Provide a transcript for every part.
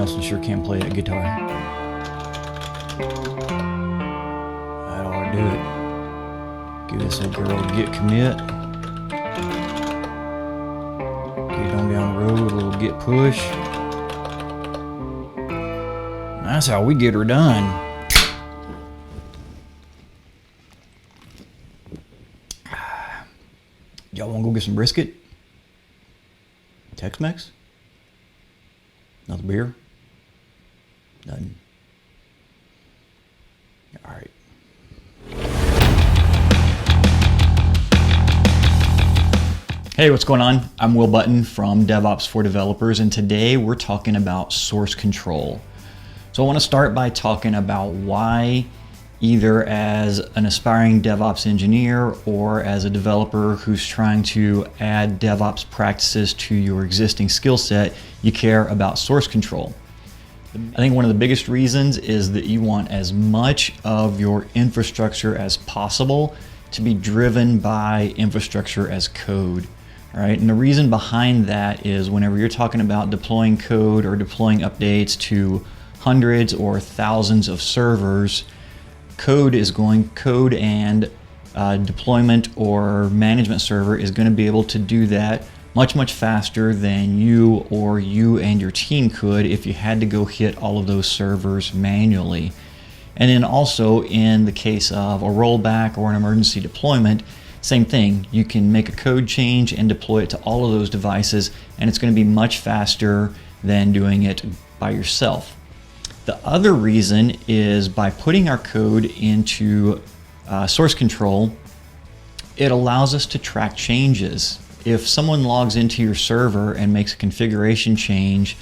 Nelson sure can play that guitar. That ought to do it. Give this old girl a git commit. Get on down the road, a little git push. That's how we get her done. Y'all wanna go get some brisket? Tex-Mex? Another beer? Nothing. All right. Hey, what's going on? I'm Will Button from DevOps for Developers, and today we're talking about source control. So I want to start by talking about why, either as an aspiring DevOps engineer or as a developer who's trying to add DevOps practices to your existing skill set, you care about source control. I think one of the biggest reasons is that you want as much of your infrastructure as possible to be driven by infrastructure as code. All right, and the reason behind that is whenever you're talking about deploying code or deploying updates to hundreds or thousands of servers, code and deployment or management server is going to be able to do that much faster than you and your team could if you had to go hit all of those servers manually. And then also in the case of a rollback or an emergency deployment, same thing. You can make a code change and deploy it to all of those devices, and it's going to be much faster than doing it by yourself. The other reason is by putting our code into source control, it allows us to track changes. If someone logs into your server and makes a configuration change,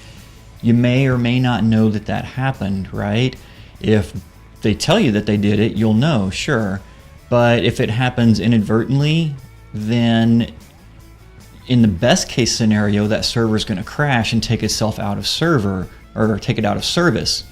you may or may not know that that happened, right? If they tell you that they did it, you'll know, sure. But if it happens inadvertently, then in the best case scenario, that server is going to crash and take itself out of server or take it out of service.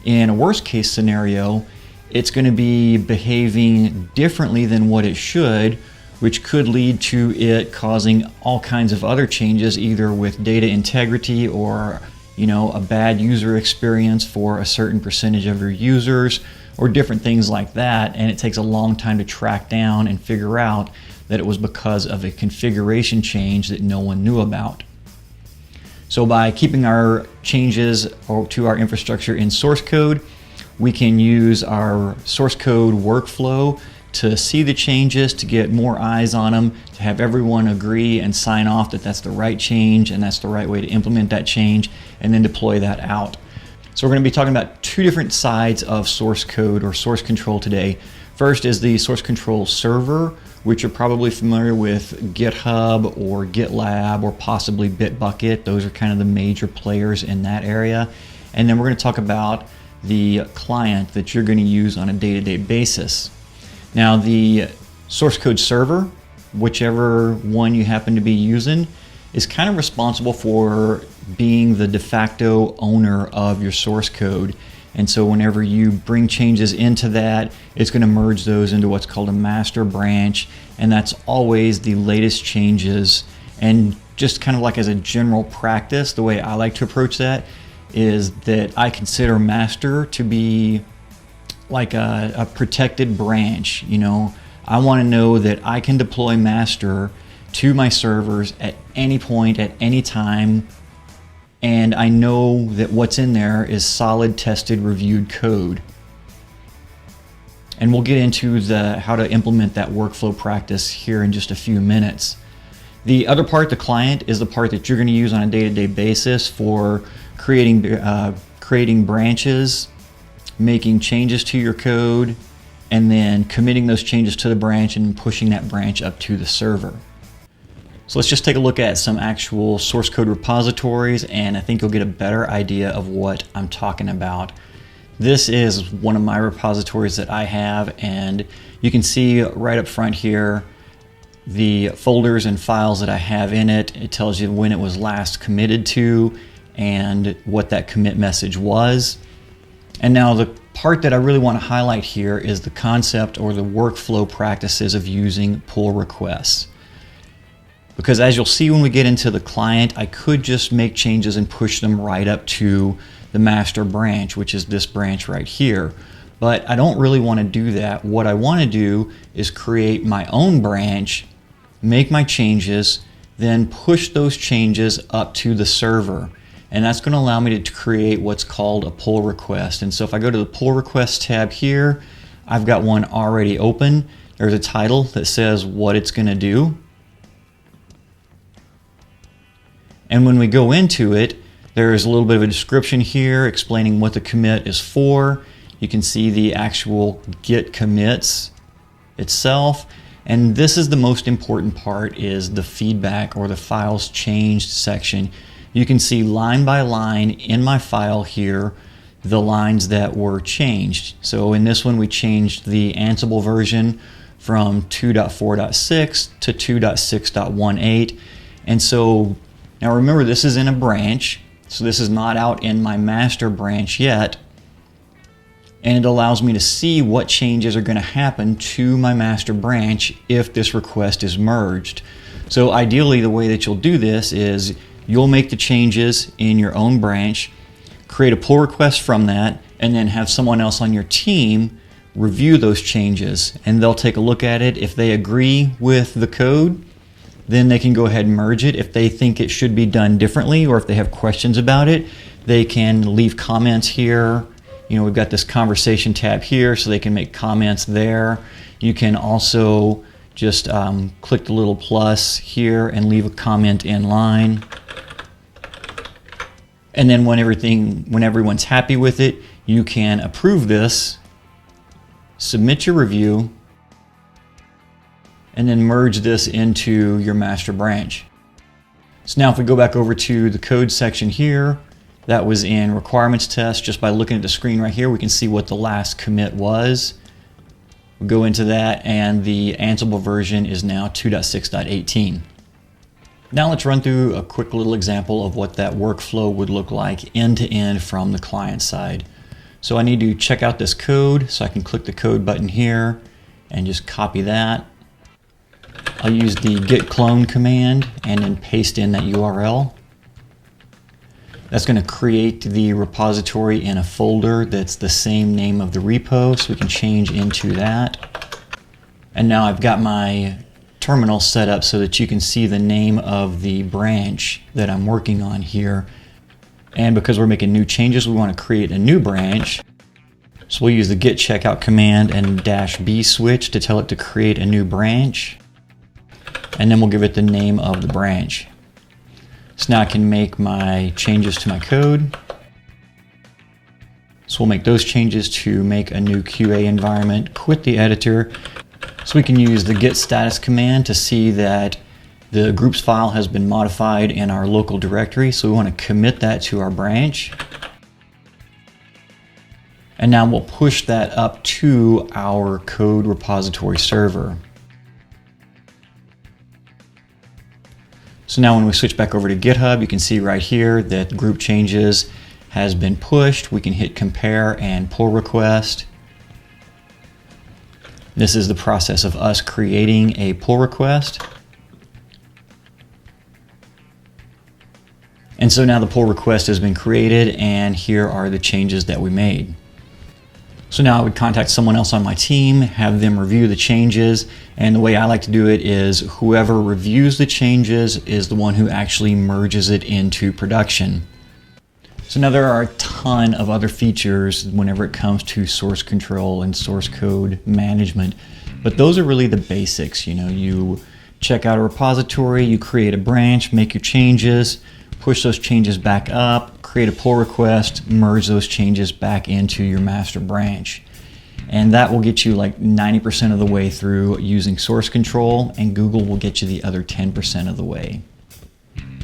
In a worst case scenario, it's going to be behaving differently than what it should, which could lead to it causing all kinds of other changes, either with data integrity or a bad user experience for a certain percentage of your users or different things like that. And it takes a long time to track down and figure out that it was because of a configuration change that no one knew about. So by keeping our changes to our infrastructure in source code, we can use our source code workflow to see the changes, to get more eyes on them, to have everyone agree and sign off that that's the right change and that's the right way to implement that change, and then deploy that out. So we're going to be talking about two different sides of source code or source control today. First is the source control server, which you're probably familiar with GitHub or GitLab or possibly Bitbucket. Those are kind of the major players in that area. And then we're going to talk about the client that you're going to use on a day-to-day basis. Now, the source code server, whichever one you happen to be using, is kind of responsible for being the de facto owner of your source code. And so whenever you bring changes into that, it's going to merge those into what's called a master branch, and that's always the latest changes. And just kind of like as a general practice, the way I like to approach that is that I consider master to be like a protected branch. I want to know that I can deploy master to my servers at any point, at any time, and I know that what's in there is solid, tested, reviewed code. And we'll get into how to implement that workflow practice here in just a few minutes. The other part, the client, is the part that you're going to use on a day-to-day basis for creating branches, making changes to your code, and then committing those changes to the branch and pushing that branch up to the server. So let's just take a look at some actual source code repositories, and I think you'll get a better idea of what I'm talking about. This is one of my repositories that I have, and you can see right up front here the folders and files that I have in it. It tells you when it was last committed to and what that commit message was. And now the part that I really want to highlight here is the concept or the workflow practices of using pull requests. Because as you'll see when we get into the client, I could just make changes and push them right up to the master branch, which is this branch right here. But I don't really want to do that. What I want to do is create my own branch, make my changes, then push those changes up to the server. And that's going to allow me to create what's called a pull request. And so if I go to the pull request tab here, I've got one already open. There's a title that says what it's going to do. And when we go into it, there's a little bit of a description here explaining what the commit is for. You can see the actual git commits itself. And this is the most important part, is the feedback or the files changed section. You can see line by line in my file here the lines that were changed. So in this one we changed the Ansible version from 2.4.6 to 2.6.18. And so now remember, this is in a branch, so this is not out in my master branch yet. And it allows me to see what changes are going to happen to my master branch if this request is merged. So ideally the way that you'll do this is you'll make the changes in your own branch, create a pull request from that, and then have someone else on your team review those changes. And they'll take a look at it. If they agree with the code, then they can go ahead and merge it. If they think it should be done differently, or if they have questions about it, they can leave comments here. You know, we've got this conversation tab here, so they can make comments there. You can also just click the little plus here and leave a comment in line. And then when everyone's happy with it, you can approve this, submit your review, and then merge this into your master branch. So now if we go back over to the code section here, that was in requirements test. Just by looking at the screen right here, we can see what the last commit was. We'll go into that, and the Ansible version is now 2.6.18. Now let's run through a quick little example of what that workflow would look like end to end from the client side. So I need to check out this code, so I can click the code button here and just copy that. I'll use the git clone command and then paste in that URL. That's going to create the repository in a folder that's the same name of the repo, so we can change into that. And now I've got my terminal set up so that you can see the name of the branch that I'm working on here. And because we're making new changes, we want to create a new branch. So we'll use the git checkout command and -b switch to tell it to create a new branch. And then we'll give it the name of the branch. So now I can make my changes to my code. So we'll make those changes to make a new QA environment, quit the editor. So we can use the git status command to see that the groups file has been modified in our local directory. So we want to commit that to our branch. And now we'll push that up to our code repository server. So now when we switch back over to GitHub, you can see right here that group changes has been pushed. We can hit compare and pull request. This is the process of us creating a pull request. And so now the pull request has been created, and here are the changes that we made. So now I would contact someone else on my team, have them review the changes, and the way I like to do it is whoever reviews the changes is the one who actually merges it into production. So now there are a ton of other features whenever it comes to source control and source code management, but those are really the basics. You know, you check out a repository, you create a branch, make your changes, push those changes back up, create a pull request, merge those changes back into your master branch. And that will get you like 90% of the way through using source control, and Google will get you the other 10% of the way.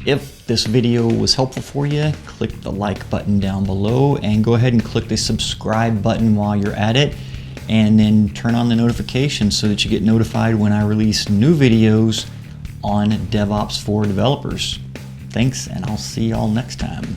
If this video was helpful for you, click the like button down below and go ahead and click the subscribe button while you're at it, and then turn on the notifications so that you get notified when I release new videos on DevOps for developers. Thanks, and I'll see y'all next time.